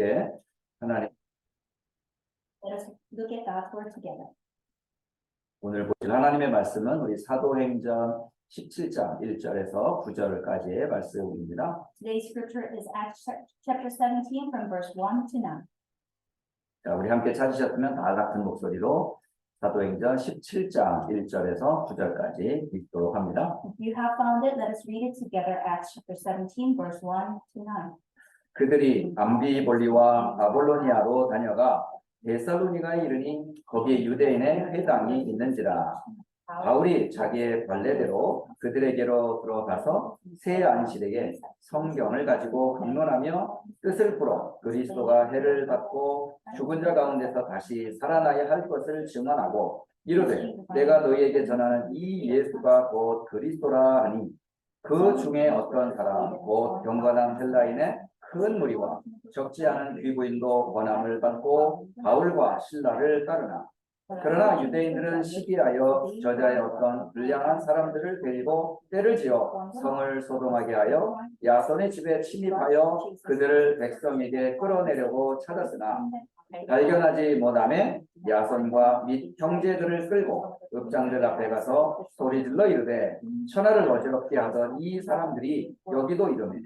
함께 하나님 Let us look at God's word together. 오늘 보실 하나님의 말씀은 우리 사도행전 17장 1절에서 9절까지의 말씀입니다. Today's scripture is Acts chapter 17 from verse 1 to 9. 자, 우리 함께 찾으셨으면 다 같은 목소리로 사도행전 17장 1절에서 9절까지 읽도록 합니다. If you have found it, let us read it together. Acts chapter 17 verse 1 to 9. 그들이 암비볼리와 아볼로니아로 다녀가 데살로니가에 이르니 거기에 유대인의 회당이 있는지라. 바울이 자기의 관례대로 그들에게로 들어가서 새 안식일에 성경을 가지고 강론하며 뜻을 풀어 그리스도가 해를 받고 죽은 자 가운데서 다시 살아나야 할 것을 증언하고 이르되 내가 너희에게 전하는 이 예수가 곧 그리스도라 하니 그 중에 어떤 사람 곧 경건한 헬라인의 큰 무리와 적지 않은 귀부인도 권함을 받고 바울과 실라를 따르나 그러나 유대인들은 시기하여 저자의 어떤 불량한 사람들을 데리고 때를 지어 성을 소동하게 하여 야손의 집에 침입하여 그들을 백성에게 끌어내려고 찾았으나 발견하지 못하매 야손과 및 형제들을 끌고 읍장들 앞에 가서 소리질러 이르되 천하를 어지럽게 하던 이 사람들이 여기도 이르매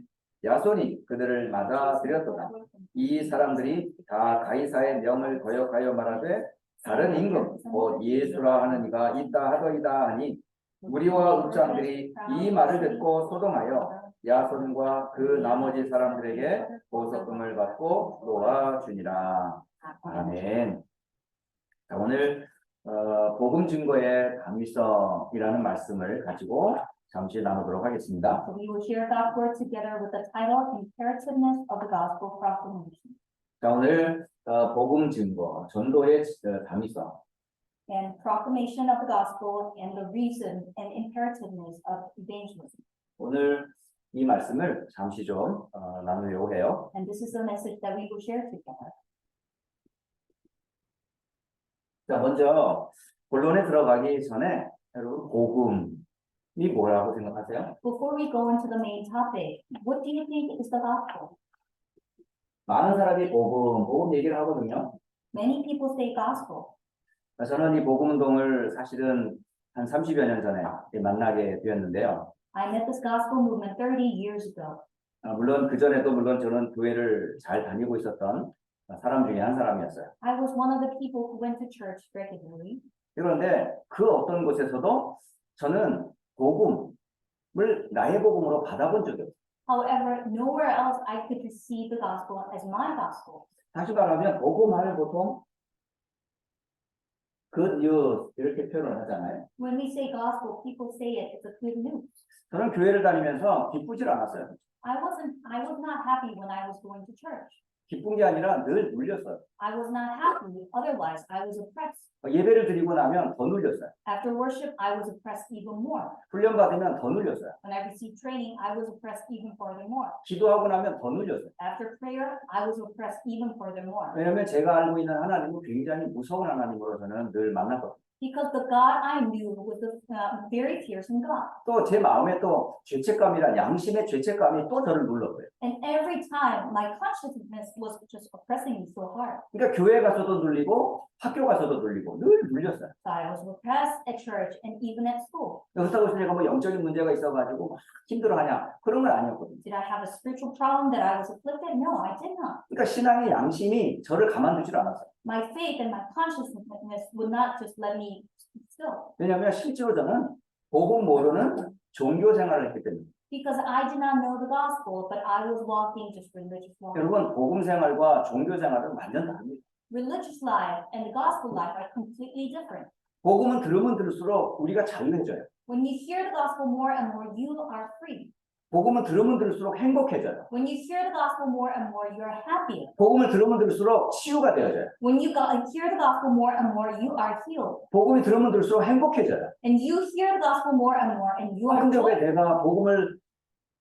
야손이 그들을 맞아들였도다. 이 사람들이 다 가이사의 명을 거역하여 말하되 다른 임금 곧 예수라 하는 이가 있다 하더이다 하니 우리와 읍장들이 이 말을 듣고 소동하여 야손과 그 나머지 사람들에게 보석금을 받고 놓아주니라. 아멘. 자, 오늘 복음 증거의 당위성이라는 말씀을 가지고 잠시 나누도록 하겠습니다. So we will share God's word together with the title Imperativeness of the Gospel Proclamation. 자, 오늘 복음 증거, 전도의 당위성. And proclamation of the gospel and the reason and imperativeness of evangelism. 오늘 이 말씀을 잠시 좀 나누려고 해요. And this is the message that we will share together. 자, 먼저 본론에 들어가기 전에 여러분 복음이 뭐라고 생각하세요? Before we go into the main topic, what do you think is the gospel? 많은 사람이 복음 얘기를 하거든요. Many people say gospel. 저는 이 복음 운동을 사실은 한 30여 년 전에 만나게 되었는데요. I met this gospel movement 30 years ago. 물론 그전에도 물론 저는 교회를 잘 다니고 있었던 사람 중에 한 사람이었어요. I was one of the people who went to church regularly. 그런데 그 어떤 곳에서도 저는 복음을 나의 복음으로 받아본 적이 없어요. However, nowhere else I could receive the gospel as my gospel. 다시 말하면 복음을 보통 good news 이렇게 표현을 하잖아요. When we say gospel, people say it. It's a good news. 저는 교회를 다니면서 기쁘질 않았어요. I was not happy when I was going to church. 기쁜 게 아니라 늘 눌렸어요. I was not happy. Otherwise, I was oppressed. 예배를 드리고 나면 더 눌렸어요. After worship, I was oppressed even more. 훈련 받으면 더 눌렸어요. When I received training, I was oppressed even furthermore. 기도하고 나면 더 눌렸어요. After prayer, I was oppressed even furthermore. 왜냐하면 제가 알고 있는 하나님은 굉장히 무서운 하나님으로 저는 늘 만났거든요. Because the God I knew was a very fearsome God. 또 제 마음에 또 죄책감이란 양심의 죄책감이 또 저를 눌렀어요. And every time, my consciousness was just oppressing me so hard. 그러니까 교회 가서도 눌리고 학교 가서도 눌리고 늘 눌렸어요. So I was oppressed at church and even at school. 그렇다고 해서 제가 뭐 영적인 문제가 있어가지고 막 힘들어하냐 그런 건 아니었거든요. Did I have a spiritual problem that I was afflicted? No, I did not. 그러니까 신앙의 양심이 저를 가만두질 않았어요. My faith and my consciousness would not just let me still. 왜냐하면 실제로 저는 복음 모르는 종교 생활을 했기 때문에. Because I did not know the gospel, but I was walking just religious life. 여러분 복음 생활과 종교 생활은 완전 다릅니다. Religious life and the gospel life are completely different. 복음은 들으면 들을수록 우리가 자유해져요. When you hear the gospel more and more, you are free. 복음은 들으면 들을수록 행복해져요. When you hear the gospel more and more, you're happier. 복음을 들으면 들을수록 치유가 되어져요. When you hear the gospel more and more, you are healed. 복음이 들으면 들을수록 행복해져요. And you hear the gospel more and more, and you are 근데 왜 joyful. 내가 복음을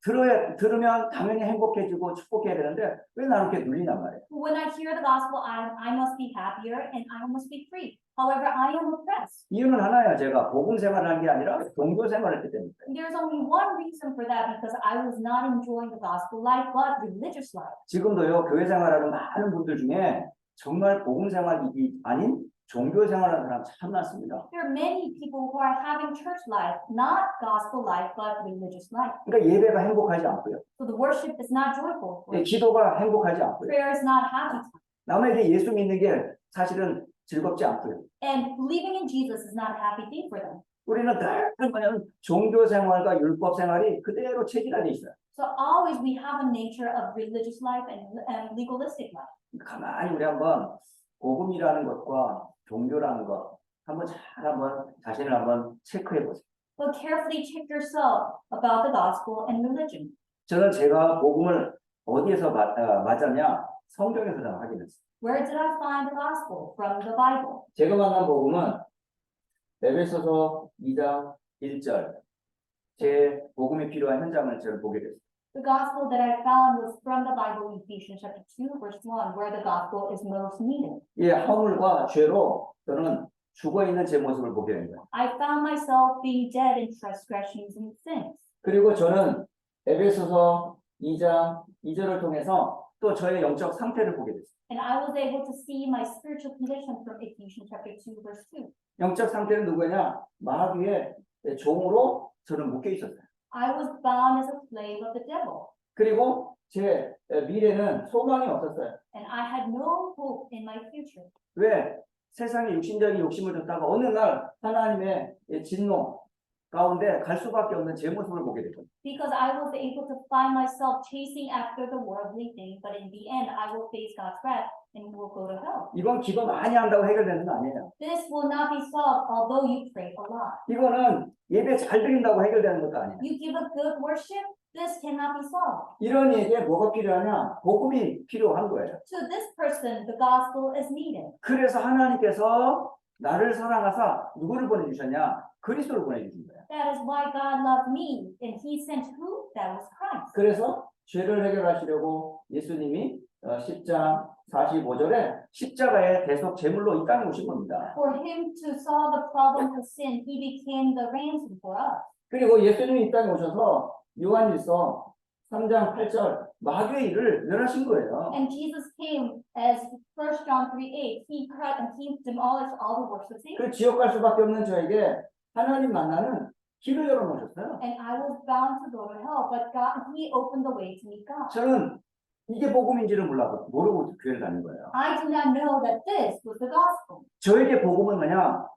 들으면 당연히 행복해지고 축복해야 되는데 왜 나는 이렇게 눌리냔 말이에요. When I hear the gospel, I must be happier and I must be free. However, I am oppressed. 이유는 하나야. 제가 복음 생활을 한 게 아니라 종교 생활을 했기 때문에. There's only one reason for that, because I was not enjoying the gospel life, but religious life. 지금도요, 교회 생활하는 많은 분들 중에 정말 복음 생활이 아닌 종교 생활하는 사람 참 많습니다. There are many people who are having church life, not gospel life, but religious life. 그러니까 예배가 행복하지 않고요. So the worship is not joyful. 기도가 행복하지 않고요. Prayer is not happy. 남에게 예수 믿는 게 사실은 즐겁지 않고요. And believing in Jesus is not a happy thing for them. 우리는 늘 그냥 종교 생활과 율법 생활이 그대로 체질화돼 있어요. So always we have a nature of religious life and legalistic life. 가만히 우리 한번 복음이라는 것과 종교라는 것 한번 자신을 한번 체크해 보세요. But carefully check yourself about the gospel and religion. 저는 제가 복음을 어디에서 맞았냐? 성경에서 저는 확인했어요. Where did I find the gospel? From the Bible. 제가 만난 복음은 에베소서 2장 1절 제 복음이 필요한 현장을 저를 보게 됐어요. The gospel that I found was from the Bible, Ephesians chapter 2, verse 1, where the gospel is most needed. 이 허물과 죄로 저는 죽어 있는 제 모습을 보게 된 거예요. I found myself being dead in transgressions and sins. 그리고 저는 에베소서 2장 2절을 통해서 또 저의 영적 상태를 보게 됐어요. And I was able to see my spiritual condition from Ephesians chapter 2, verse 2. 영적 상태는 누구냐? 마귀의 종으로 저는 묶여 있었어요. I was bound as a slave of the devil. 그리고 제 미래는 소망이 없었어요. And I had no hope in my future. 왜? 세상에 육신적인 욕심을 줬다가 어느 날 하나님의 진노 가운데 갈 수밖에 없는 제 모습을 보게 됐거든요. Because I was able to find myself chasing after the worldly things, but in the end, I will face God's wrath and will go to hell. 이건 기도 많이 한다고 해결되는 거 아니에요. This will not be solved, although you pray a lot. 이거는 예배 잘 드린다고 해결되는 것도 아니에요. You give a good worship, this cannot be solved. 이런 이에게 뭐가 필요하냐? 복음이 필요한 거예요. To this person, the gospel is needed. 그래서 하나님께서 나를 사랑하사 누구를 보내주셨냐? 그리스도를 보내주신 거예요. That is why God loved me, and He sent who? That was Christ. 그래서 죄를 해결하시려고 예수님이 10장 45절에 십자가의 대속 제물로 이 땅에 오신 겁니다. For Him to solve the problem of sin, He became the ransom for us. 그리고 예수님이 이 땅에 오셔서 요한일서 3장 8절 마귀의 일을 멸하신 거예요. And Jesus came as 1 John 3:8. He cut and He demolished all the works of Satan. 그 지옥 갈 수밖에 없는 저에게 하나님 만나는 길을 열어놓으셨어요. And I was bound to go to hell, but God, He opened the way to meet God. 저는 이게 복음인지를 모르고 교회를 다닌 거예요. I did not know that this was the gospel. 저에게 복음은 뭐냐?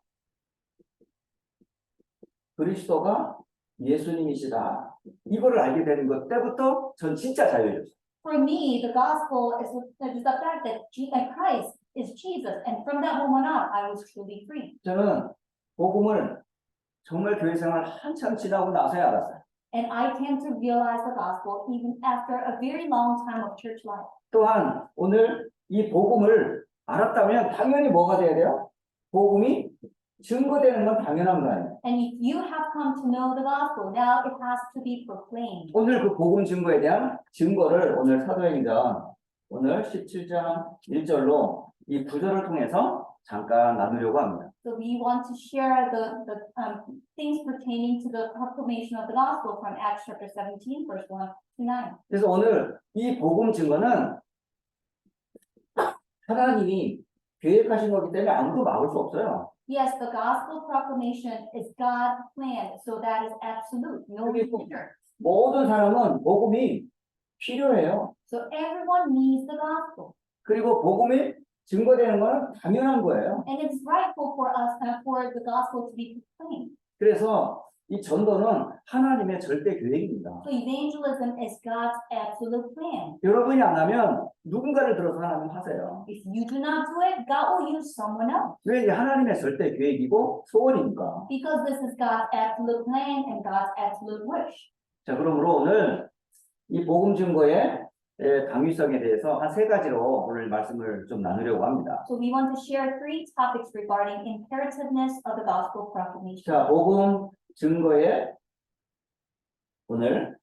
그리스도가 예수님이시다. 이거를 알게 되는 것 때부터 전 진짜 자유해졌어요. For me, the gospel is the fact that Christ is Jesus, and from that moment on, I was truly free. 저는 복음을 정말 교회 생활 한참 지나고 나서야 알았어요. And I came to realize the gospel even after a very long time of church life. 또한 오늘 이 복음을 알았다면 당연히 뭐가 돼야 돼요? 복음이 증거되는 건 당연한 거 아니에요. And if you have come to know the gospel, now it has to be proclaimed. 오늘 그 복음 증거에 대한 증거를 오늘 사도행전 오늘 17장 1절로 이 구절을 통해서 잠깐 나누려고 합니다. So we want to share the things pertaining to the proclamation of the gospel from Acts chapter 17, verse 1 to 9. 그래서 오늘 이 복음 증거는 하나님이 계획하신 거기 때문에 아무도 막을 수 없어요. Yes, the gospel proclamation is God's plan, so that is absolute, no hinder. 모든 사람은 복음이 필요해요. So everyone needs the gospel. 그리고 복음이 증거되는 건 당연한 거예요. And it's rightful for us for the gospel to be proclaimed. 그래서 이 전도는 하나님의 절대 계획입니다. So evangelism is God's absolute plan. 여러분이 안 하면 누군가를 들어서 하나님 하세요. If you do not do it, God will use someone else. 왜 이게 하나님의 절대 계획이고 소원이니까. Because this is God's absolute plan and God's absolute wish. 자, 그러므로 오늘 이 복음 증거의 당위성에 대해서 한 세 가지로 오늘 말씀을 좀 나누려고 합니다. So we want to share 3 topics regarding imperativeness of the gospel proclamation. 자, 복음 증거의 오늘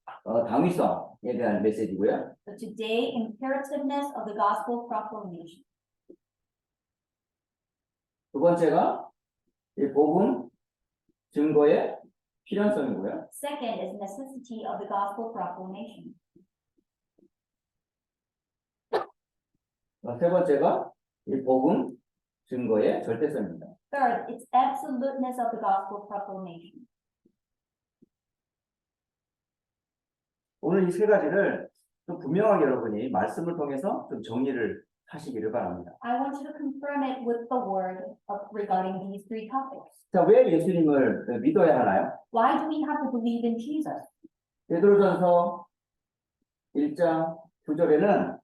당위성에 대한 메시지고요. So today, imperativeness of the gospel proclamation. 두 번째가 이 복음 증거의 필연성이고요. Second is necessity of the gospel proclamation. 세 번째가 이 복음 증거의 절대성입니다. Third, it's absoluteness of the gospel proclamation. 오늘 이 세 가지를 좀 분명하게 여러분이 말씀을 통해서 좀 정리를 하시기를 바랍니다. I want you to confirm it with the word regarding these three topics. 자, 왜 예수님을 믿어야 하나요? Why do we have to believe in Jesus? 베드로전서 1장 9절에는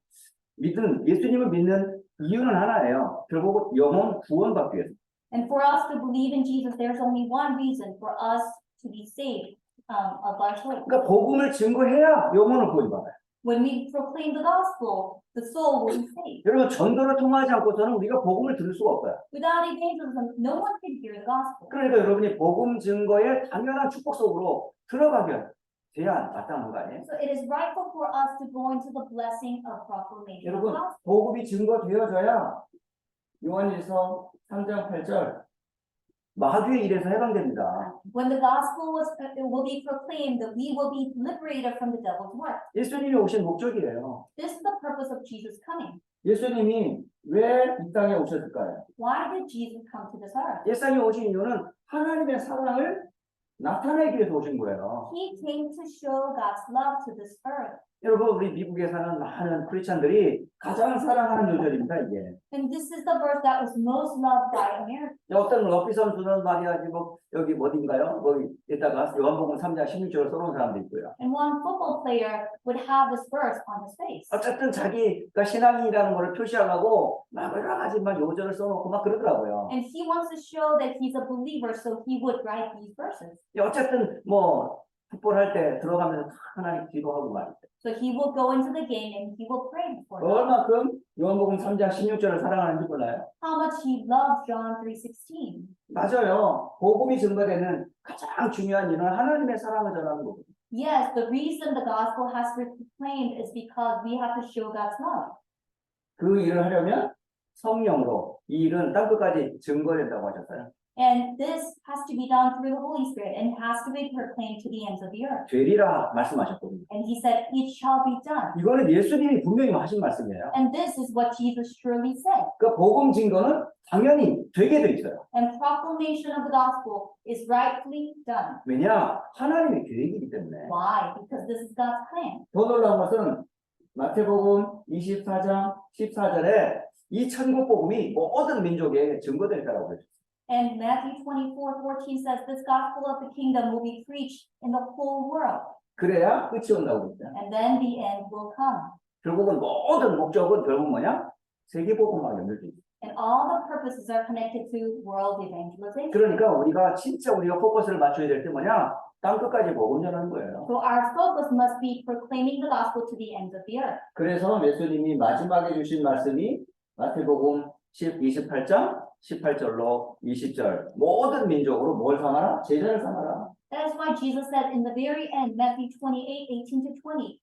예수님을 믿는 이유는 하나예요. 결국 영혼 구원받기 위해서. And for us to believe in Jesus, there's only one reason for us to be saved of our soul. 그러니까 복음을 증거해야 영혼을 구원받아요. When we proclaim the gospel, the soul will be saved. 여러분 전도를 통하지 않고서는 우리가 복음을 들을 수가 없어요. Without evangelism, no one can hear the gospel. 그러니까 여러분이 복음 증거의 당연한 축복 속으로 들어가게 돼야 마땅한 거 아니에요? So it is rightful for us to go into the blessing of proclamation of the 여러분 gospel. 복음이 증거되어져야 요한일서 3장 8절 마귀의 일에서 해방됩니다. When the gospel will be proclaimed, that we will be liberated from the devil's work. 예수님이 오신 목적이에요. This is the purpose of Jesus coming. 예수님이 왜 이 땅에 오셨을까요? Why did Jesus come to this earth? 예수님이 오신 이유는 하나님의 사랑을 나타내기 위해서 오신 거예요. He came to show God's love to this earth. 여러분 우리 미국에 사는 많은 크리스찬들이 가장 사랑하는 요절입니다 이게. And this is the verse that was most loved by Americans. 어떤 럭비 선수는 말이야 뭐 여기 어딘가요? 뭐 이따가 요한복음 3장 16절을 써놓은 사람도 있고요. And one football player would have this verse on his face. 어쨌든 자기가 신앙인이라는 것을 표시하려고 막 여러 가지 막 요절을 써놓고 막 그러더라고요. And he wants to show that he's a believer, so he would write these verses. 어쨌든 뭐 풋볼 할 때 들어가면서 하나님 기도하고 말이죠. So he will go into the game and he will pray before God. 얼마큼 요한복음 3장 16절을 사랑하는지 몰라요? How much he loves John 3:16. 맞아요. 복음이 증거되는 가장 중요한 이유는 하나님의 사랑을 전하는 거거든요. Yes, the reason the gospel has been proclaimed is because we have to show God's love. 그 일을 하려면 성령으로 이 일은 땅끝까지 증거된다고 하셨어요. And this has to be done through the Holy Spirit and has to be proclaimed to the ends of the earth. 되리라 말씀하셨거든요. And he said, it shall be done. 이거는 예수님이 분명히 하신 말씀이에요. And this is what Jesus surely said. 그 복음 증거는 당연히 되게 돼 있어요. And proclamation of the gospel is rightfully done. 왜냐? 하나님의 계획이기 때문에. Why? Because this is God's plan. 더 놀라운 것은 마태복음 24장 14절에 이 천국 복음이 모든 민족에 증거될 거라고 그랬어요. And Matthew 24:14 says this gospel of the kingdom will be preached in the whole world. 그래야 끝이 온다고 그랬죠. And then the end will come. 결국은 모든 목적은 결국 뭐냐? 세계 복음과 연결돼 있어요. And all the purposes are connected to world evangelization. 그러니까 우리가 포커스를 맞춰야 될 때 뭐냐? 땅 끝까지 복음 전하는 거예요. So our focus must be proclaiming the gospel to the ends of the earth. 그래서 예수님이 마지막에 주신 말씀이 마태복음 28장 18절로 20절 모든 민족으로 뭘 삼아라? 제자를 삼아라. That is why Jesus said in the very end, Matthew 28:18-20,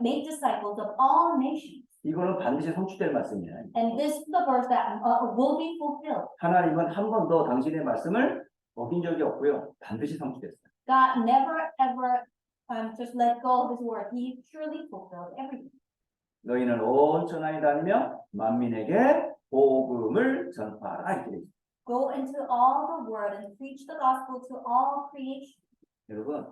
make disciples of all nations. 이거는 반드시 성취될 말씀이에요. And this is the verse that will be fulfilled. 하나님은 한 번도 당신의 말씀을 어긴 적이 없고요. 반드시 성취됐어요. God never ever just let go of his word. He surely fulfilled everything. 너희는 온 천하에 다니며 만민에게 복음을 전파하라 이렇게 돼 있어요. Go into all the world and preach the gospel to all creation. 여러분,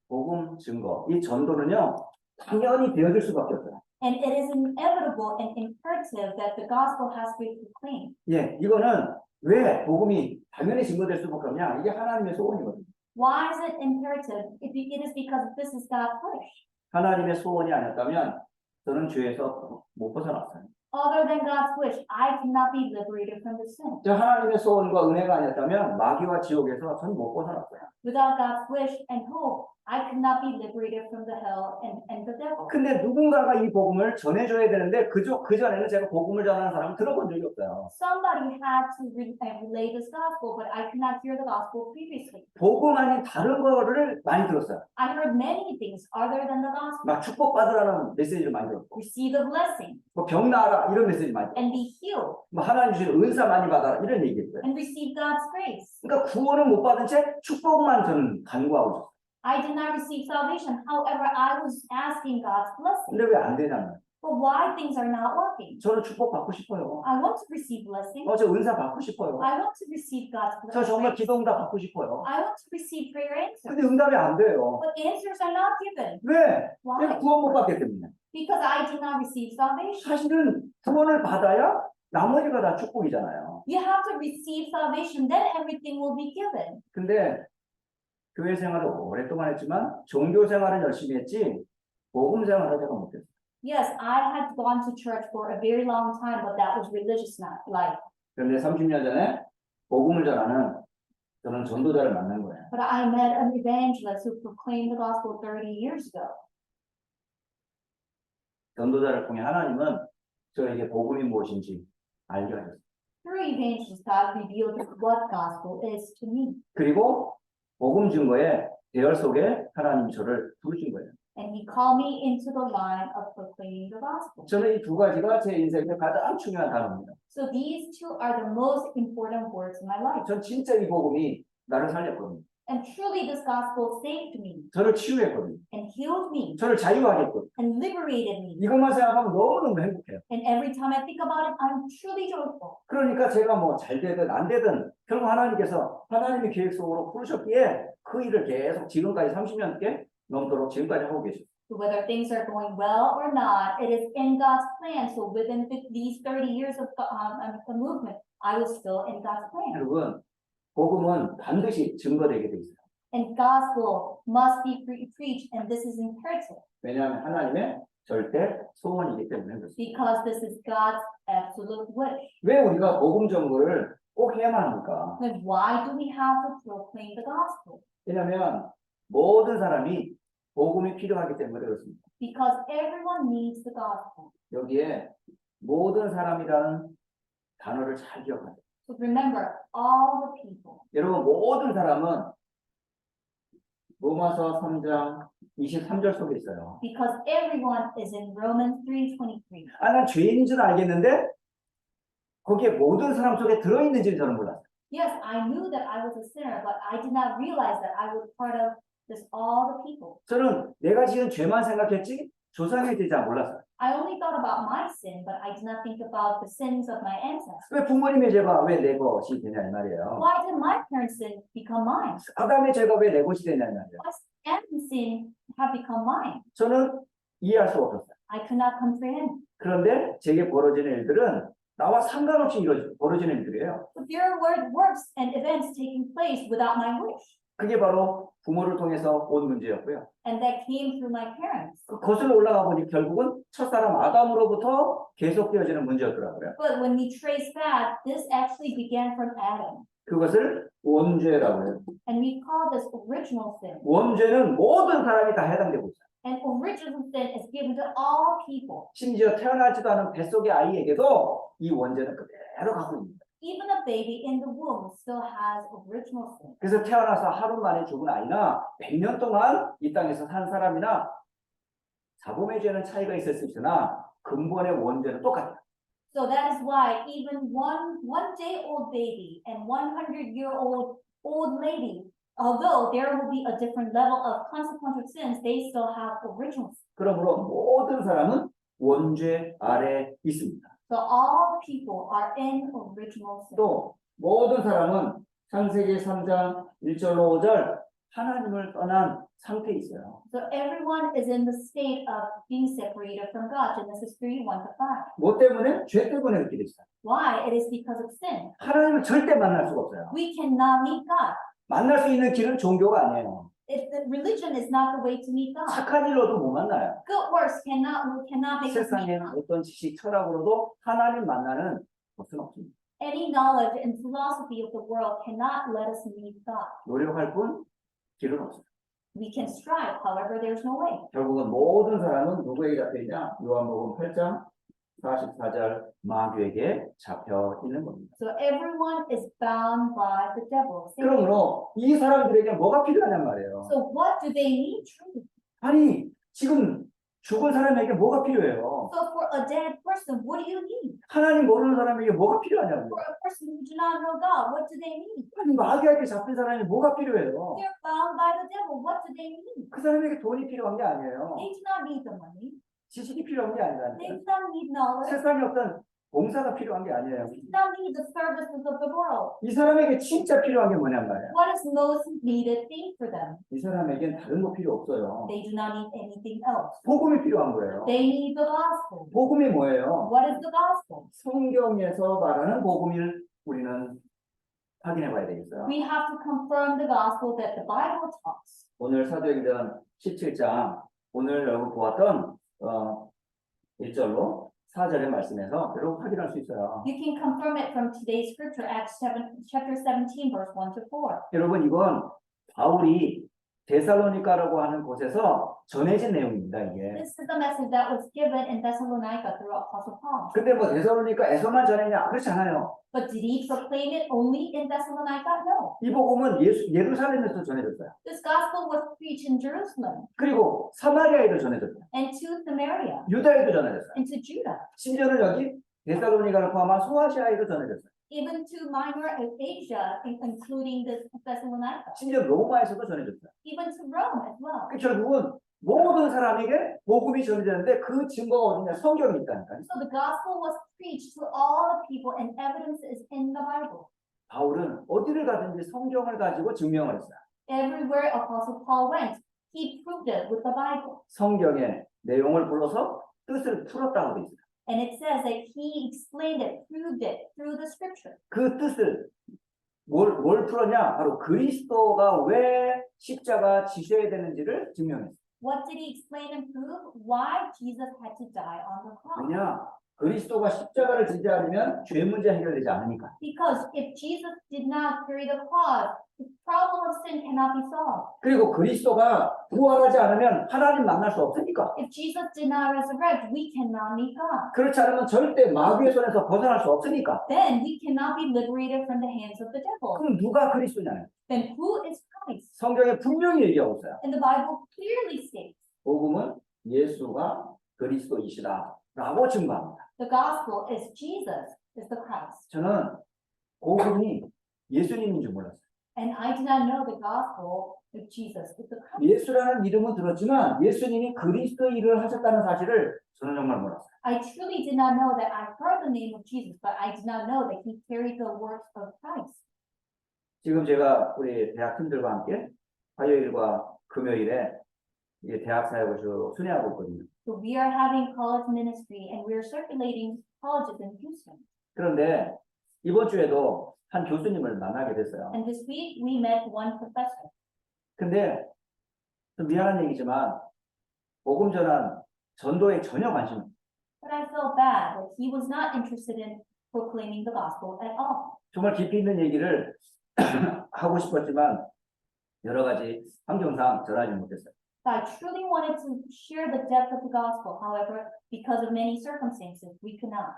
복음 증거, 이 전도는요, 당연히 되어질 수밖에 없어요. And it is inevitable and imperative that the gospel has to be proclaimed. 예, 이거는 왜 복음이 당연히 증거될 수밖에 없냐? 이게 하나님의 소원이거든요. Why is it imperative? It is because this is God's wish. 하나님의 소원이 아니었다면 저는 죄에서 못 벗어났어요. Other than God's wish, I cannot be liberated from the sin. 저 하나님의 소원과 은혜가 아니었다면 마귀와 지옥에서 저는 못 벗어났어요. Without God's wish and hope, I could not be liberated from the hell and the devil. 근데 누군가가 이 복음을 전해줘야 되는데 그전에는 제가 복음을 전하는 사람을 들어본 적이 없어요. Somebody had to relay this gospel, but I could not hear the gospel previously. 복음 아닌 다른 거를 많이 들었어요. I heard many things other than the gospel. 막 축복받으라는 메시지를 많이 들었고, Receive the blessing 뭐 병 나아라 이런 메시지 많이 들었고, and be healed 뭐 하나님 주시는 은사 많이 받아라 이런 얘기했어요. and receive God's grace. 그러니까 구원을 못 받은 채 축복만 저는 간구하고 있었어요. I did not receive salvation. However, I was asking God's blessing. 근데 왜 안 되냐면 But why things are not working? 저는 축복 받고 싶어요. I want to receive blessing. 저 은사 받고 싶어요. I want to receive God's 저 정말 blessing. 기도 응답 받고 싶어요. I want to receive prayer answers. 근데 응답이 안 돼요. But answers are not given. 왜? Why? 내가 구원 못 받기 때문에. Because I did not receive salvation. 사실은 구원을 받아야 나머지가 다 축복이잖아요. You have to receive salvation, then everything will be given. 근데 교회 생활을 오랫동안 했지만 종교 생활은 열심히 했지 복음 생활을 제가 못했어요. Yes, I had gone to church for a very long time, but that was religious life. 그런데 30년 전에 복음을 전하는 저는 전도자를 만난 거예요. But I met an evangelist who proclaimed the gospel 30 years ago. 전도자를 통해 하나님은 저에게 복음이 무엇인지 알게 하셨어요. Through evangelist, God revealed what gospel is to me. 그리고 복음 증거의 대열 속에 하나님이 저를 부르신 거예요. And he called me into the line of proclaiming the gospel. 저는 이 두 가지가 제 인생의 가장 중요한 단어입니다. So these two are the most important words in my life. 전 진짜 이 복음이 나를 살렸거든요. And truly this gospel saved me 저를 치유했거든요. and healed me 저를 자유하게 했거든요. and liberated me. 이것만 생각하면 너무너무 행복해요. And every time I think about it, I'm truly joyful. 그러니까 제가 뭐 잘 되든 안 되든 결국 하나님께서 하나님의 계획 속으로 부르셨기에 그 일을 계속 지금까지 30년께 넘도록 지금까지 하고 계십니다. So whether things are going well or not, it is in God's plan. So within these 30 years of the movement, I was still in God's plan. 여러분, 복음은 반드시 증거되게 돼 있어요. And gospel must be preached, and this is imperative 왜냐하면 하나님의 절대 소원이기 때문에 그렇습니다. because this is God's absolute wish. 왜 우리가 복음 전거를 꼭 해야만 합니까? Then why do we have to proclaim the gospel? 왜냐하면 모든 사람이 복음이 필요하기 때문에 그렇습니다. Because everyone needs the gospel. 여기에 모든 사람이라는 단어를 잘 기억하세요. So remember, all the people. 여러분 모든 사람은 로마서 3장 23절 속에 있어요. Because everyone is in Romans 3:23. 난 죄인인 줄 알겠는데 거기에 모든 사람 속에 들어있는지는 저는 몰랐어요. Yes, I knew that I was a sinner, but I did not realize that I was part of this all the people. 저는 내가 지은 죄만 생각했지 조상에 대해서 잘 몰랐어요. I only thought about my sin, but I did not think about the sins of my ancestors. 왜 부모님의 죄가 왜 내 것이 되냐 이 말이에요. Why did my parents' sin become mine? 아담의 죄가 왜 내 것이 되냐 이 말이에요. Why did Adam's sin have become mine? 저는 이해할 수 없었어요. I could not comprehend. 그런데 제게 벌어지는 일들은 나와 상관없이 벌어지는 일들이에요. But there were works and events taking place without my wish. 그게 바로 부모를 통해서 온 문제였고요. And that came through my parents. 거슬러 올라가 보니 결국은 첫사람 아담으로부터 계속되어지는 문제였더라고요. But when we trace back, this actually began from Adam. 그것을 원죄라고 해요. And we call this original sin. 원죄는 모든 사람이 다 해당되고 있어요. And original sin is given to all people. 심지어 태어나지도 않은 뱃속의 아이에게도 이 원죄는 그대로 갖고 있습니다. Even a baby in the womb still has original sin. 그래서 태어나서 하루 만에 죽은 아이나 100년 동안 이 땅에서 산 사람이나 자범의 죄는 차이가 있을 수 있으나 근본의 원죄는 똑같아요. So that is why even one day old baby and 100-year-old lady, although there will be a different level of consequential sins, they still have original sin. 그러므로 모든 사람은 원죄 아래 있습니다. So all people are in original sin. 또 모든 사람은 창세기 3장 1절로 5절 하나님을 떠난 상태에 있어요. So everyone is in the state of being separated from God. Genesis 3:1-5. 뭐 때문에? 죄 때문에 그렇게 됐어요. Why? It is because of sin. 하나님을 절대 만날 수가 없어요. We cannot meet God. 만날 수 있는 길은 종교가 아니에요. Religion is not the way to meet God. 착한 일로도 못 만나요. Good works cannot make us meet 세상에 God. 어떤 지식, 철학으로도 하나님 만나는 것은 없습니다. Any knowledge and philosophy of the world cannot let us meet God. 노력할 뿐 길은 없어요. We can strive, however, there's no way. 결국은 모든 사람은 누구에게 잡혀 있냐? 요한복음 8장 44절 마귀에게 잡혀 있는 겁니다. So everyone is bound by the devil. Satan. 그러므로 이 사람들에게 뭐가 필요하냔 말이에요. So what do they need truly? 아니 지금 죽은 사람에게 뭐가 필요해요? So for a dead person, what do you need? 하나님 모르는 사람에게 뭐가 필요하냐고요. For a person who do not know God, what do they need? 아니 마귀에게 잡힌 사람이 뭐가 필요해요? They're bound by the devil. What do they need? 그 사람에게 돈이 필요한 게 아니에요. They do not need the money. 지식이 필요한 게 They 아니라니까요. do not need knowledge. 세상에 어떤 봉사가 필요한 게 아니에요. They do not need the services of the world. 이 사람에게 진짜 필요한 게 뭐냔 말이에요. What is most needed thing for them? 이 사람에겐 다른 거 필요 없어요. They do not need anything else. 복음이 필요한 거예요. They need the gospel. 복음이 뭐예요? What is the gospel? 성경에서 말하는 복음을 우리는 확인해 봐야 되겠어요. We have to confirm the gospel that the Bible talks. 오늘 사도행전 17장 오늘 여러분 보았던 1절로 4절의 말씀에서 여러분 확인할 수 있어요. You can confirm it from today's scripture, Acts 7, chapter 17, verse 1 to 4. 여러분 이건 바울이 데살로니가라고 하는 곳에서 전해진 내용입니다. 이게. This is the message that was given in Thessalonica through Apostle Paul. 근데 뭐 데살로니가에서만 전했냐? 그렇지 않아요. But did he proclaim it only in Thessalonica? No. 이 복음은 예루살렘에서 전해졌어요. This gospel was preached in Jerusalem 그리고 사마리아에도 전해졌어요. and to Samaria 유다에도 전해졌어요. and to Judah, 심지어는 여기 데살로니가를 포함한 소아시아에도 전해졌어요. even to Minor Asia, including the Thessalonica, 심지어 로마에서도 전해졌어요. even to Rome as well. 그 결국은 모든 사람에게 복음이 전해졌는데 그 증거가 어디냐? 성경이 있다니까요. So the gospel was preached to all the people and evidence is in the Bible. 바울은 어디를 가든지 성경을 가지고 증명을 했어요. Everywhere Apostle Paul went, he proved it with the Bible. 성경의 내용을 불러서 뜻을 풀었다고 돼 있어요. And it says that he explained it, proved it through the scripture. 그 뜻을 뭘 풀었냐? 바로 그리스도가 왜 십자가 지셔야 되는지를 증명했어요. What did he explain and prove? Why Jesus had to die on the cross. 왜냐? 그리스도가 십자가를 지지 않으면 죄 문제 해결되지 않으니까. Because if Jesus did not carry the cross, the problem of sin cannot be solved. 그리고 그리스도가 부활하지 않으면 하나님 만날 수 없으니까. If Jesus did not resurrect, we cannot meet God. 그렇지 않으면 절대 마귀의 손에서 벗어날 수 없으니까. Then we cannot be liberated from the hands of the devil. 그럼 누가 그리스도냐는? Then who is Christ? 성경에 분명히 얘기하고 있어요. And the Bible clearly states 복음은 예수가 그리스도이시다라고 증거합니다. the gospel is Jesus is the Christ. 저는 복음이 예수님인 줄 몰랐어요. And I did not know the gospel of Jesus is the Christ. 예수라는 이름은 들었지만 예수님이 그리스도 일을 하셨다는 사실을 저는 정말 몰랐어요. I truly did not know that I heard the name of Jesus, but I did not know that he carried the works of Christ. 지금 제가 우리 대학 팀들과 함께 화요일과 금요일에 이게 대학 사역을 순회하고 있거든요. So we are having college ministry and we are circulating colleges in Houston. 그런데 이번 주에도 한 교수님을 만나게 됐어요. And this week we met one professor. 근데 좀 미안한 얘기지만 복음 전환 전도에 전혀 관심 없어요. But I felt bad that he was not interested in proclaiming the gospel at all. 정말 깊이 있는 얘기를 하고 싶었지만 여러 가지 환경상 전하지 못했어요. So I truly wanted to share the depth of the gospel. However, because of many circumstances, we could not.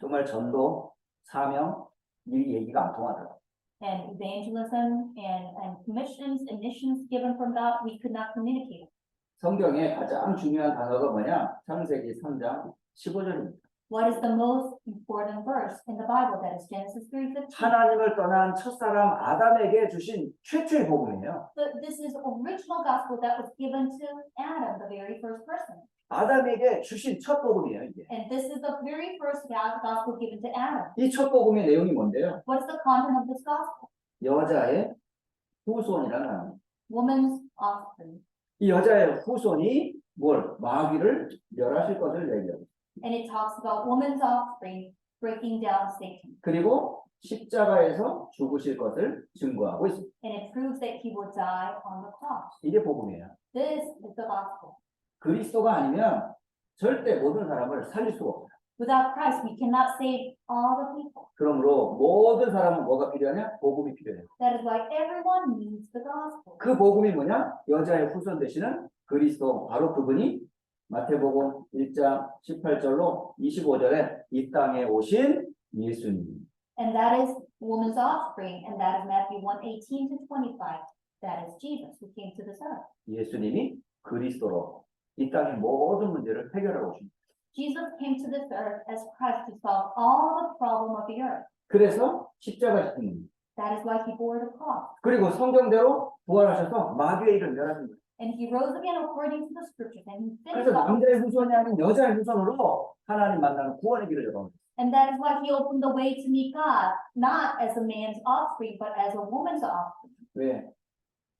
정말 전도, 사명, 이 얘기가 안 통하더라고요. And evangelism and commissions and missions given from God, we could not communicate. 성경의 가장 중요한 단어가 뭐냐? 창세기 3장 15절입니다. What is the most important verse in the Bible? That is Genesis 3:15. 하나님을 떠난 첫사람 아담에게 주신 최초의 복음이에요. This is original gospel that was given to Adam, the very first person. 아담에게 주신 첫 복음이에요, 이게. And this is the very first gospel given to Adam. 이 첫 복음의 내용이 뭔데요? What is the content of this gospel? 여자의 후손이라는 단어. Woman's offspring. 이 여자의 후손이 뭘? 마귀를 멸하실 것을 얘기하고. And it talks about woman's offspring breaking down Satan. 그리고 십자가에서 죽으실 것을 증거하고 있습니다. And it proves that he will die on the cross. 이게 복음이에요. This is the gospel. 그리스도가 아니면 절대 모든 사람을 살릴 수가 없어요. Without Christ, we cannot save all the people. 그러므로 모든 사람은 뭐가 필요하냐? 복음이 필요해요. That is why everyone needs the gospel. 그 복음이 뭐냐? 여자의 후손 되시는 그리스도, 바로 그분이 마태복음 1장 18절로 25절에 이 땅에 오신 예수님. And that is woman's offspring, and that is Matthew 1:18 to 25. That is Jesus who came to this earth. 예수님이 그리스도로 이 땅의 모든 문제를 해결하러 오십니다. Jesus came to this earth as Christ to solve all the problem of the earth. 그래서 십자가 지신 겁니다. That is why he bore the cross. 그리고 성경대로 부활하셔서 마귀의 일을 멸하신 거예요. And he rose again according to the scriptures, and he 그래서 finished all. 남자의 후손이 아닌 여자의 후손으로 하나님 만나는 구원의 길을 열어놓은 거예요. And that is why he opened the way to meet God, not as a man's offspring, but as a woman's offspring. 왜?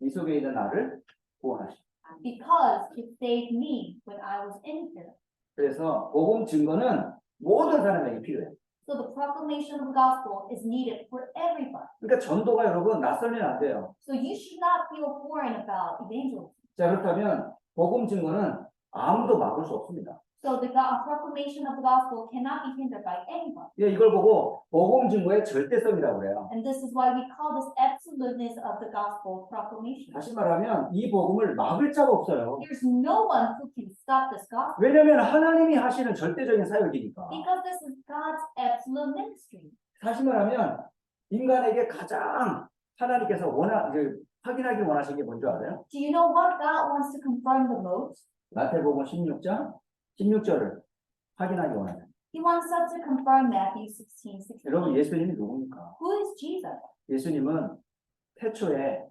이 속에 있는 나를 구원하시고. Because it saved me when I was in here. 그래서 복음 증거는 모든 사람에게 필요해요. So the proclamation of the gospel is needed for everybody. 그러니까 전도가 여러분 낯설면 안 돼요. So you should not feel foreign about evangelism. 자, 그렇다면 복음 증거는 아무도 막을 수 없습니다. So the proclamation of the gospel cannot be hindered by anyone. 예, 이걸 보고 복음 증거의 절대성이라고 그래요. And this is why we call this absoluteness of the gospel proclamation. 다시 말하면 이 복음을 막을 자가 없어요. There's no one who can stop this gospel. 왜냐하면 하나님이 하시는 절대적인 사역이니까. Because this is God's absolute ministry. 다시 말하면 인간에게 가장 하나님께서 확인하기 원하시는 게 뭔지 알아요? Do you know what God wants to confirm the most? 마태복음 16장 16절을 확인하기 원해요. He wants us to confirm Matthew 16:16. 여러분, 예수님이 누굽니까? Who is Jesus? 예수님은 태초에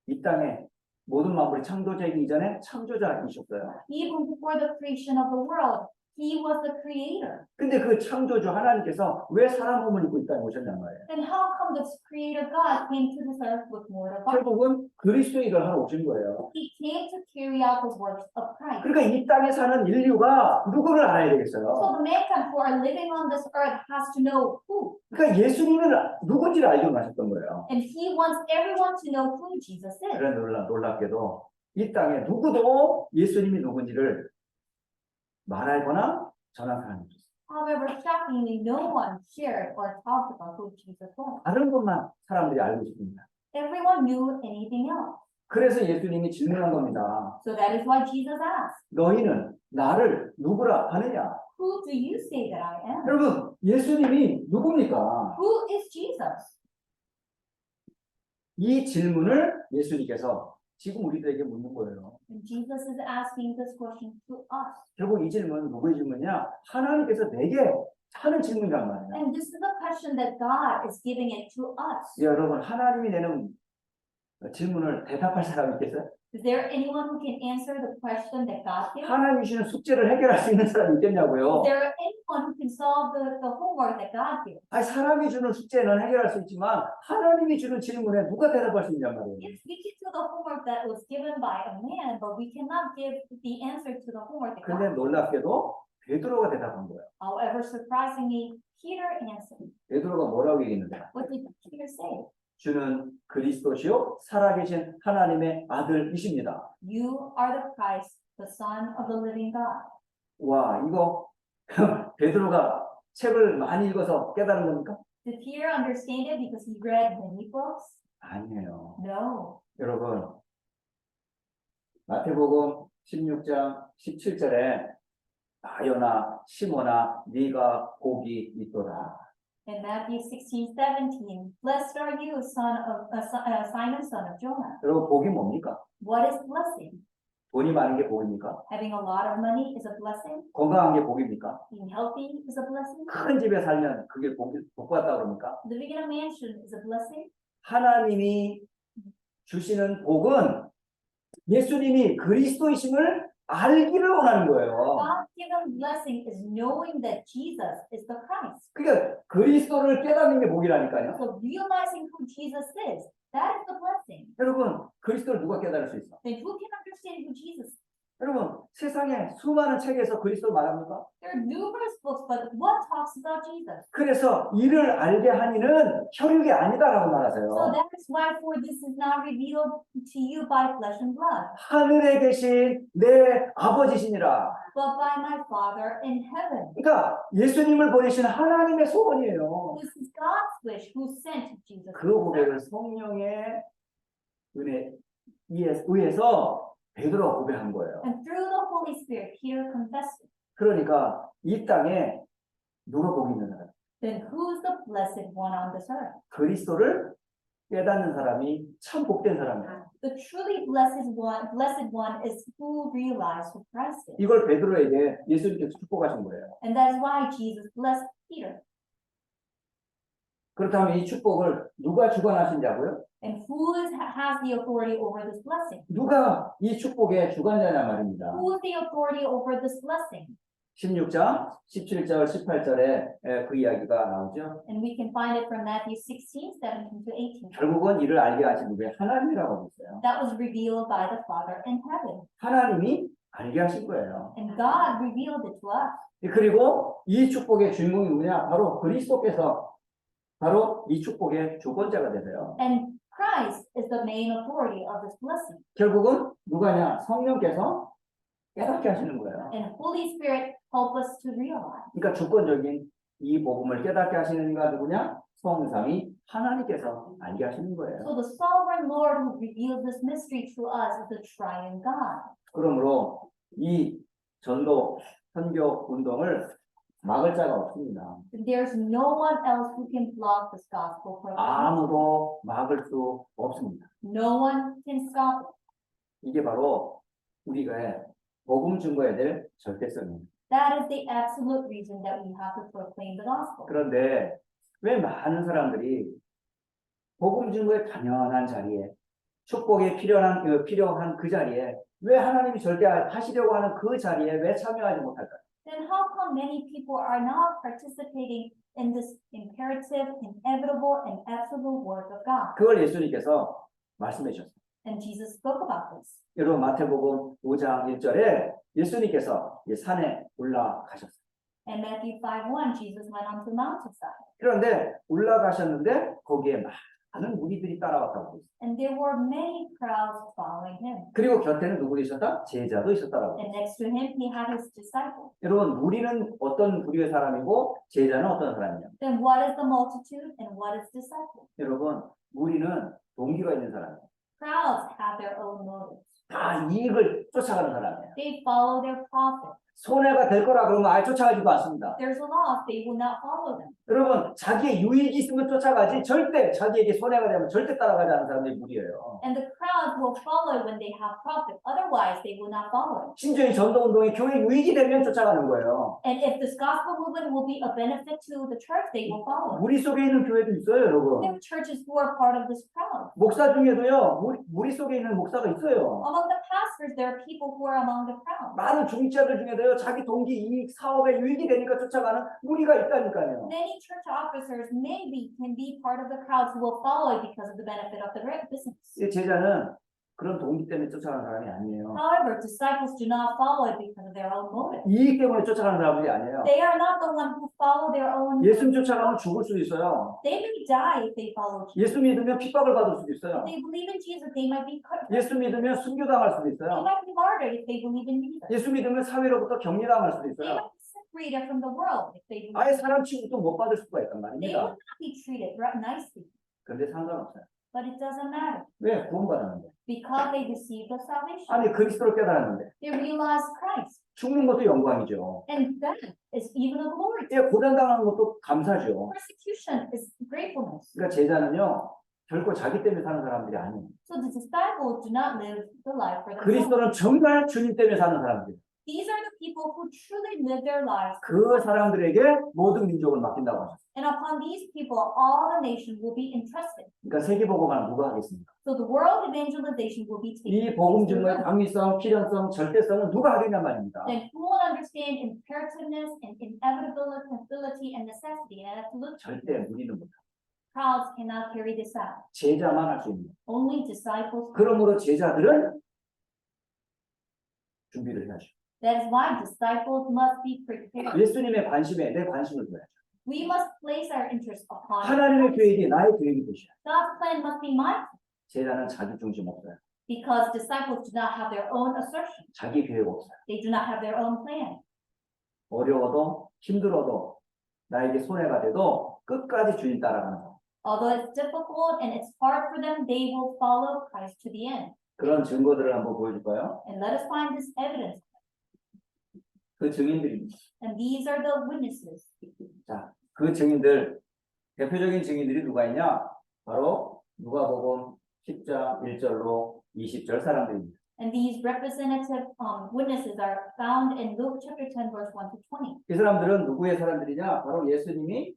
이 땅에 모든 만물이 창조되기 이전에 창조자이셨어요. Even before the creation of the world, he was the creator. 근데 그 창조주 하나님께서 왜 사람 몸을 입고 이 땅에 오셨냔 말이에요. Then how come this creator God came to this earth with mortal body? 결국은 그리스도의 일을 하러 오신 거예요. He came to carry out the works of Christ. 그러니까 이 땅에 사는 인류가 누구를 알아야 So 되겠어요. the mankind who are living on this earth has to know who. 그러니까 예수님을 누군지를 알고 가셨던 거예요. And he wants everyone to know who Jesus is. 그런 놀랍게도 이 땅에 누구도 예수님이 누군지를 말하거나 전한 사람이 없어요. However, shockingly, no one shared or talked about who Jesus was. 다른 것만 사람들이 알고 있습니다. Everyone knew anything else. 그래서 예수님이 질문한 겁니다. So that is why Jesus asked, 너희는 나를 누구라 하느냐? who do you say that I am? 여러분, 예수님이 누굽니까? Who is Jesus? 이 질문을 예수님께서 지금 우리들에게 묻는 거예요. And Jesus is asking this question to us. 결국 이 질문은 누구의 질문이냐? 하나님께서 내게 하는 질문이란 말이에요. And this is the question that God is giving it to us. 여러분, 하나님이 내는 질문을 대답할 사람이 있겠어요? Is there anyone who can answer the question that God gives? 하나님이 주시는 숙제를 해결할 수 있는 사람이 있겠냐고요? Is there anyone who can solve the homework that God gives? 아니, 사람이 주는 숙제는 해결할 수 있지만 하나님이 주는 질문에 누가 대답할 수 있냔 말이에요. Yes, we can do the homework that was given by a man, but we cannot give the answer to the homework that 근데 God. 놀랍게도 베드로가 대답한 거예요. However, surprisingly, Peter answered. 베드로가 뭐라고 얘기했는데? What did Peter say? 주는 그리스도시요 살아계신 하나님의 아들이십니다. You are the Christ, the Son of the living God. 와, 이거 베드로가 책을 많이 읽어서 깨달은 겁니까? Did Peter understand it because he read many books? 아니에요. No. 여러분, 마태복음 16장 17절에 나요나 시몬아 네가 복이 있도다. In Matthew 16:17, blessed are you, Simon, son of Jonah. 여러분, 복이 뭡니까? What is blessing? 돈이 많은 게 복입니까? Having a lot of money is a blessing. 건강한 게 복입니까? Being healthy is a blessing. 큰 집에 살면 그게 복 받다 그럽니까? Living in a mansion is a blessing. 하나님이 주시는 복은 예수님이 그리스도이심을 알기를 원하는 거예요. God-given blessing is knowing that Jesus is the Christ. 그러니까 그리스도를 깨닫는 게 복이라니까요. So realizing who Jesus is, that is the blessing. 여러분, 그리스도를 누가 깨달을 수 있어? Then who can understand who Jesus is? 여러분, 세상에 수많은 책에서 그리스도를 말합니까? There are numerous books, but what talks about Jesus? 그래서 이를 알게 하니는 혈육이 아니다라고 So 말하세요. that is why for this is not revealed to you by flesh and blood. 하늘에 계신 내 아버지시니라. but by my Father in heaven. 그러니까 예수님을 보내신 하나님의 소원이에요. This is God's wish who sent Jesus. 그 고백을 성령의 은혜에 의해서 베드로가 고백한 거예요. And through the Holy Spirit, Peter confessed it. 그러니까 이 땅에 누가 복이 있는 사람? Then who's the blessed one on this earth? 그리스도를 깨닫는 사람이 참 복된 사람이에요. The truly blessed one is who realized who Christ is. 이걸 베드로에게 예수님께서 축복하신 거예요. And that is why Jesus blessed Peter. 그렇다면 이 축복을 누가 주관하신다고요? And who has the authority over this blessing? 누가 이 축복의 주관자냐 말입니다. Who is the authority over this blessing? 16장, 17절, 18절에 그 이야기가 나오죠. And we can find it from Matthew 16, 17 to 18. 결국은 이를 알게 하신 분이 하나님이라고 하고 있어요. That was revealed by the Father in heaven. 하나님이 알게 하신 거예요. And God revealed it to us. 그리고 이 축복의 주인공이 누구냐? 바로 그리스도께서 바로 이 축복의 주권자가 되세요. And Christ is the main authority of this blessing. 결국은 누가냐? 성령께서 깨닫게 하시는 거예요. And Holy Spirit help us to realize. 그러니까 주권적인 이 복음을 깨닫게 하시는 이가 누구냐? 성삼위 하나님께서 알게 하시는 거예요. So the sovereign Lord who reveals this mystery to us is the triune God. 그러므로 이 전도 선교 운동을 막을 자가 없습니다. There's no one else who can block this gospel proclamation. 아무도 막을 수 없습니다. No one can stop it. 이게 바로 우리가 복음 증거해야 될 절대성입니다. That is the absolute reason that we have to proclaim the gospel. 그런데 왜 많은 사람들이 복음 증거의 당연한 자리에 축복이 필요한 그 자리에 왜 하나님이 절대하시려고 하는 그 자리에 왜 참여하지 못할까요? Then how come many people are not participating in this imperative, inevitable, and absolute work of God? 그걸 예수님께서 말씀해 주셨어요. And Jesus spoke about this. 여러분 마태복음 5장 1절에 예수님께서 이 산에 올라가셨어요. In Matthew 5:1, Jesus went onto the mountainside. 그런데 올라가셨는데 거기에 많은 무리들이 따라왔다고 했어요. And there were many crowds following him. 그리고 곁에는 누구 있었다? 제자도 있었다라고. And next to him, he had his disciples. 여러분 무리는 어떤 부류의 사람이고 제자는 어떤 사람이냐? Then what is the multitude and what is disciple? 여러분 무리는 동기가 있는 사람이에요. Crowds have their own motives. 다 이익을 쫓아가는 사람이에요. They follow their profit. 손해가 될 거라 그러면 아예 쫓아가지도 않습니다. There's a loss, they will not follow them. 여러분 자기의 유익이 있으면 쫓아가지 절대 자기에게 손해가 되면 절대 따라가지 않는 사람들이 무리예요. And the crowd will follow when they have profit. Otherwise, they will not follow. 심지어 이 전도운동이 교회 유익이 되면 쫓아가는 거예요. And if this gospel movement will be a benefit to the church, they will follow. 무리 속에 있는 교회도 있어요, 여러분. There are churches who are part of this crowd. 목사 중에도요, 무리 속에 있는 목사가 있어요. Among the pastors, there are people who are among the crowd. 많은 중직자들 중에도요, 자기 동기 이익 사업에 유익이 되니까 쫓아가는 무리가 있다니까요. Many church officers maybe can be part of the crowds who will follow it because of the benefit of the business. 이 제자는 그런 동기 때문에 쫓아가는 사람이 아니에요. However, disciples do not follow it because of their own motive. 이익 때문에 쫓아가는 사람들이 아니에요. They are not the one who follow their own. 예수 쫓아가면 죽을 수도 있어요. They may die if they follow Jesus. 예수 믿으면 핍박을 받을 수도 If 있어요. they believe in Jesus, they might be cut. 예수 믿으면 순교당할 수도 They 있어요. might be martyred if they believe in Jesus. 예수 믿으면 사회로부터 격리당할 수도 They 있어요. might be separated from the world if they believe. 아예 사람 취급도 못 받을 수가 있단 They will 말입니다. not be treated nicely. 그런데 상관없어요. But it doesn't matter 왜? 구원받았는데. because they received the salvation. 아니 그리스도를 깨달았는데 They realized Christ, 죽는 것도 영광이죠. and that is even a glory. 예, 고단당하는 것도 감사죠. Persecution is gratefulness. 그러니까 제자는요 결코 자기 때문에 사는 사람들이 아니에요. So the disciples do not live the life for themselves. 그리스도는 정말 주님 때문에 사는 사람들. These are the people who truly live their lives. 그 사람들에게 모든 민족을 맡긴다고 하셨어요. And upon these people, all the nation will be entrusted. 그러니까 세계복음화는 누가 하겠습니까? So the world evangelization will be taken. 이 복음 증거의 당위성, 필연성, 절대성은 누가 하겠냐 말입니다. Then who will understand imperativeness and inevitability and necessity and absolute? 절대 무리는 못합니다. Crowds cannot carry this out. 제자만 할 수 있는. Only disciples. 그러므로 제자들은 준비를 해야죠. That is why disciples must be prepared. 예수님의 관심에 내 관심을 둬야죠. We must place our interest upon 하나님의 계획이 나의 계획이 되셔야. God's plan must be mine. 제자는 자기 중심 없어요. Because disciples do not have their own assertion. 자기 계획 없어요. They do not have their own plan. 어려워도 힘들어도 나에게 손해가 돼도 끝까지 주님 따라가는 사람. Although it's difficult and it's hard for them, they will follow Christ to the end. 그런 증거들을 한번 보여줄까요? And let us find this evidence. 그 증인들입니다. And these are the witnesses. 자, 그 증인들, 대표적인 증인들이 누가 있냐? 바로 누가복음 10장 1절로 20절 사람들입니다. And these representative witnesses are found in Luke chapter 10, verse 1 to 20. 이 사람들은 누구의 사람들이냐? 바로 예수님이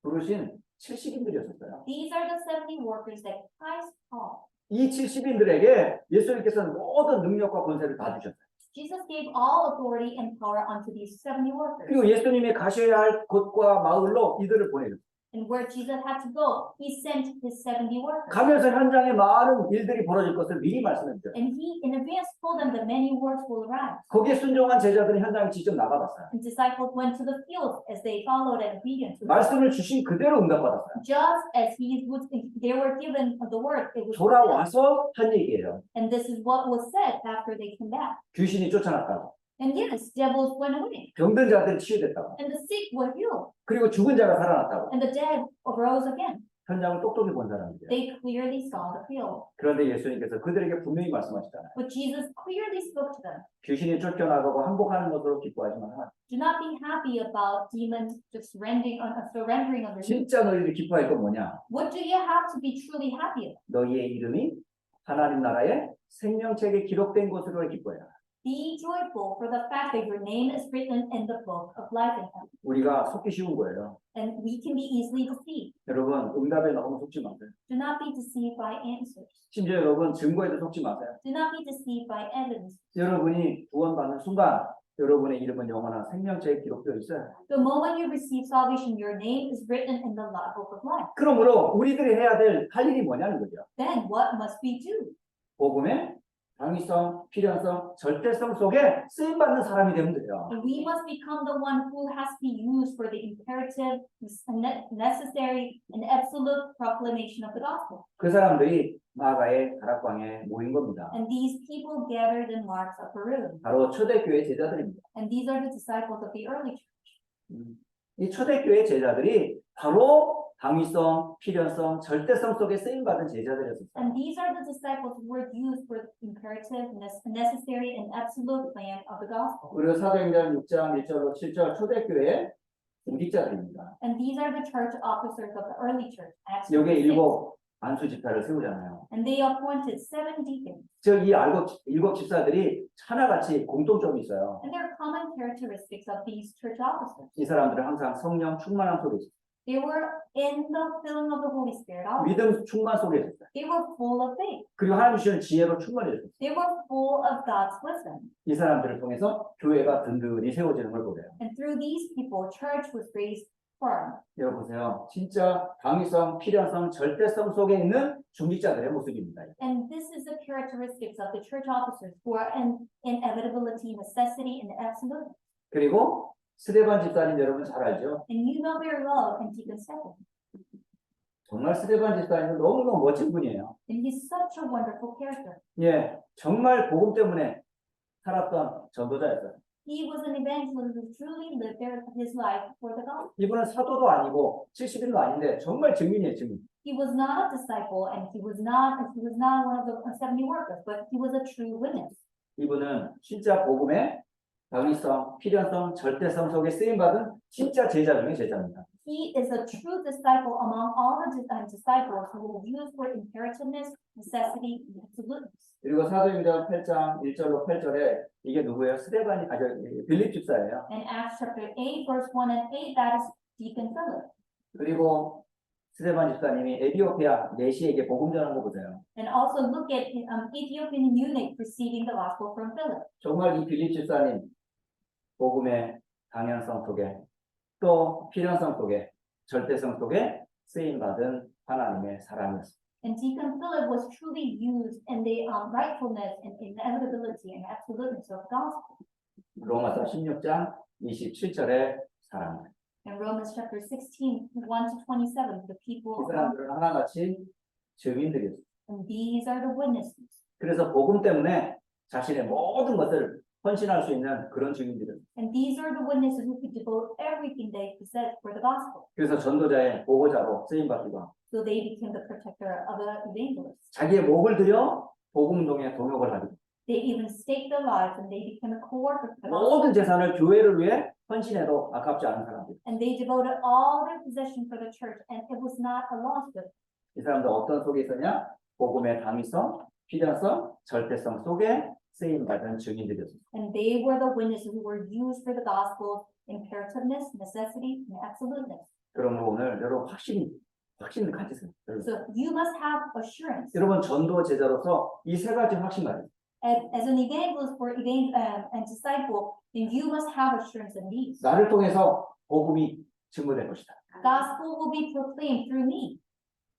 부르신 70인들이었어요. These are the 70 workers that Christ called. 이 70인들에게 예수님께서는 모든 능력과 권세를 다 주셨어요. Jesus gave all authority and power unto these 70 workers. 그리고 예수님이 가셔야 할 곳과 마을로 이들을 보내줬어요. And where Jesus had to go, he sent his 70 workers. 가면서 현장에 많은 일들이 벌어질 것을 미리 말씀했어요. And he in advance told them that many works will arise. 거기에 순종한 제자들은 현장에 직접 나가봤어요. And disciples went to the fields as they followed and obedient to the 말씀을 주신 그대로 응답받았어요. just as they were given the word, it was fulfilled. 돌아와서 한 얘기예요. And this is what was said after they came back. 귀신이 쫓아났다고. And yes, devils went away, 병든 자들이 치유됐다고. and the sick were healed, 그리고 죽은 자가 살아났다고. and the dead arose again. 현장을 똑똑히 본 사람들이에요. They clearly saw the field. 그런데 예수님께서 그들에게 분명히 말씀하시잖아요. But Jesus clearly spoke to them. 귀신이 쫓겨나가고 항복하는 것으로 기뻐하지 마라. Do not be happy about demons just surrendering under you. 진짜 너희들이 기뻐할 건 뭐냐? What do you have to be truly happy about? 너희의 이름이 하나님 나라의 생명책에 기록된 것으로 기뻐해라. Be joyful for the fact that your name is written in the book of life in heaven. 우리가 속기 쉬운 거예요. And we can be easily deceived. 여러분 응답에 너무 속지 마세요. Do not be deceived by answers. 심지어 여러분 증거에도 속지 마세요. Do not be deceived by evidence. 여러분이 구원받는 순간 여러분의 이름은 영원한 생명책에 기록되어 있어요. The moment you receive salvation, your name is written in the book of life. 그러므로 우리들이 해야 될 할 일이 뭐냐는 거죠. Then what must we do? 복음의 당위성, 필연성, 절대성 속에 쓰임받는 사람이 되면 돼요. And we must become the one who has to be used for the imperative, necessary, and absolute proclamation of the gospel. 그 사람들이 마가의 다락방에 모인 겁니다. And these people gathered in Mark's upper room. 바로 초대교회 제자들입니다. And these are the disciples of the early church. 이 초대교회 제자들이 바로 당위성, 필연성, 절대성 속에 쓰임받은 제자들이었어요. And these are the disciples who were used for the imperative, necessary, and absolute plan of the gospel. 그리고 사도행전 6장 1절로 7절 초대교회 공직자들입니다. And these are the church officers of the early church. Acts 여기에 6. 일곱 안수 집사를 세우잖아요. And they appointed 7 deacons. 즉 이 일곱 집사들이 하나같이 공통점이 있어요. And there are common characteristics of these church officers. 이 사람들은 항상 성령 충만함 속에 있어요. They were in the filling of the Holy Spirit. 믿음 충만 속에 있어요. They were full of faith. 그리고 하나님 주시는 지혜로 충만해졌어요. They were full of God's wisdom. 이 사람들을 통해서 교회가 든든히 세워지는 걸 보래요. And through these people, church was raised firm. 여러분 보세요. 진짜 당위성, 필연성, 절대성 속에 있는 중직자들의 모습입니다. And this is the characteristics of the church officers who are in inevitability, necessity, and absolute. 그리고 스데반 집사님 여러분 잘 알죠? And you know very well Deacon Stephen. 정말 스데반 집사님은 너무너무 멋진 분이에요. And he's such a wonderful character. 예, 정말 복음 때문에 살았던 전도자였어요. He was an evangelist who truly lived his life for the gospel. 이분은 사도도 아니고 70인도 아닌데 정말 증인이에요, 증인. He was not a disciple and he was not one of the 70 workers, but he was a true witness. 이분은 진짜 복음의 당위성, 필연성, 절대성 속에 쓰임받은 진짜 제자 중에 제자입니다. He is a true disciple among all the disciples who were used for imperativeness, necessity, and absoluteness. 그리고 사도행전 8장 1절로 8절에 이게 누구예요? 빌립 집사예요. In Acts chapter 8, verse 1 and 8, that is Deacon Philip. 그리고 스데반 집사님이 에티오피아 내시에게 복음 전한 거 보세요. And also look at Ethiopian eunuch receiving the gospel from Philip. 정말 이 빌립 집사님 복음의 당연성 속에 또 필연성 속에 절대성 속에 쓰임받은 하나님의 사람이었습니다. And Deacon Philip was truly used in the rightfulness and inevitability and absoluteness of the gospel. 로마서 16장 27절의 사람. In Romans chapter 16, 1 to 27, the 이 people, 사람들은 하나같이 증인들이었어요. and these are the witnesses. 그래서 복음 때문에 자신의 모든 것을 헌신할 수 있는 그런 증인들은. And these are the witnesses who could devote everything they possess for the gospel. 그래서 전도자의 보호자로 쓰임 받기도 So they became the protector of the evangelists. 자기의 목을 들여 복음 운동에 동역을 하기도 They even staked their lives and they became a co-worker for the gospel. 모든 재산을 교회를 위해 헌신해도 아깝지 않은 사람들. And they devoted all their possession for the church, and it was not a loss to them. 이 사람들 어떤 속에 있었냐? 복음의 당위성, 필요성, 절대성 속에 쓰임 받은 증인들이었습니다. And they were the witnesses who were used for the gospel, imperativeness, necessity, and absoluteness. 그러므로 오늘 여러분 확신을 가지세요. 여러분. So you must have assurance. 여러분 전도 제자로서 이 세 가지 확신 가지세요. As an evangelist and disciple, then you must have assurance in these. 나를 통해서 복음이 증거될 것이다. Gospel will be proclaimed through me,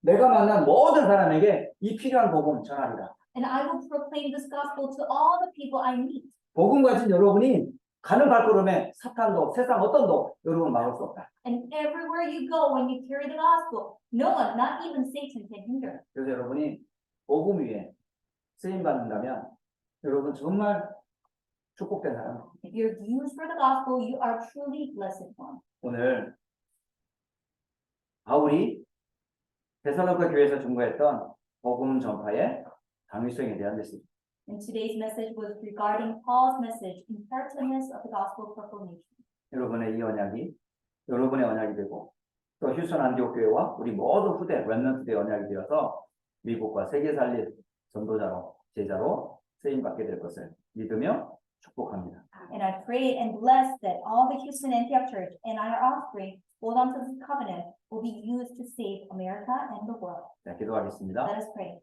내가 만난 모든 사람에게 이 필요한 복음 전하리라. and I will proclaim this gospel to all the people I meet. 복음 가진 여러분이 가는 발걸음에 사탄도 세상 어떤도 여러분 막을 수 없다. And everywhere you go, when you carry the gospel, no one, not even Satan, can hinder. 그래서 여러분이 복음 위에 쓰임 받는다면 여러분 정말 축복된 사람. If you're used for the gospel, you are truly blessed one. 오늘 바울이 데살로니가 교회에서 증거했던 복음 전파의 당위성에 대한 메시지. And today's message was regarding Paul's message, imperativeness of the gospel proclamation. 여러분의 이 언약이 여러분의 언약이 되고 또 휴선 안디옥 교회와 우리 모든 후대 렘넌트의 언약이 되어서 미국과 세계 살릴 전도자로 제자로 쓰임 받게 될 것을 믿으며 축복합니다. And I pray and bless that all the Houston Antioch Church and our offspring hold on to this covenant will be used to save America and the world. 자, 기도하겠습니다. Let us pray.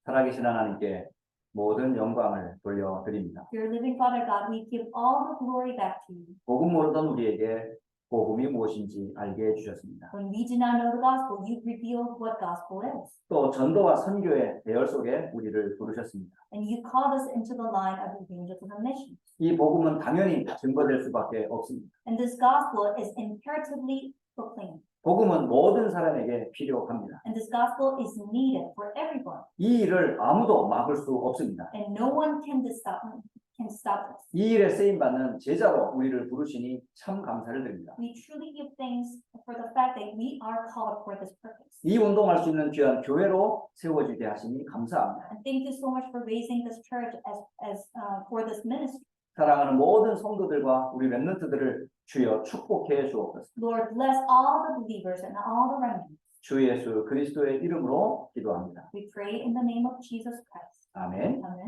살아계신 하나님께 모든 영광을 돌려드립니다. Dear living Father God, we give all the glory back to you. 복음 모르던 우리에게 복음이 무엇인지 알게 해주셨습니다. When we do not know the gospel, you revealed what gospel is. 또 전도와 선교의 대열 속에 우리를 부르셨습니다. And you called us into the line of evangelism and mission. 이 복음은 당연히 증거될 수밖에 없습니다. And this gospel is imperatively proclaimed. 복음은 모든 사람에게 필요합니다. And this gospel is needed for everyone. 이 일을 아무도 막을 수 없습니다. And no one can stop us. 이 일에 쓰임 받는 제자로 우리를 부르시니 참 감사를 드립니다. We truly give thanks for the fact that we are called for this purpose. 이 운동할 수 있는 귀한 교회로 세워지게 하시니 감사합니다. And thank you so much for raising this church for this ministry. 사랑하는 모든 성도들과 우리 렘넌트들을 주여 축복해 주옵소서. Lord, bless all the believers and all the remnants. 주 예수 그리스도의 이름으로 기도합니다. We pray in the name of Jesus Christ. 아멘. Amen.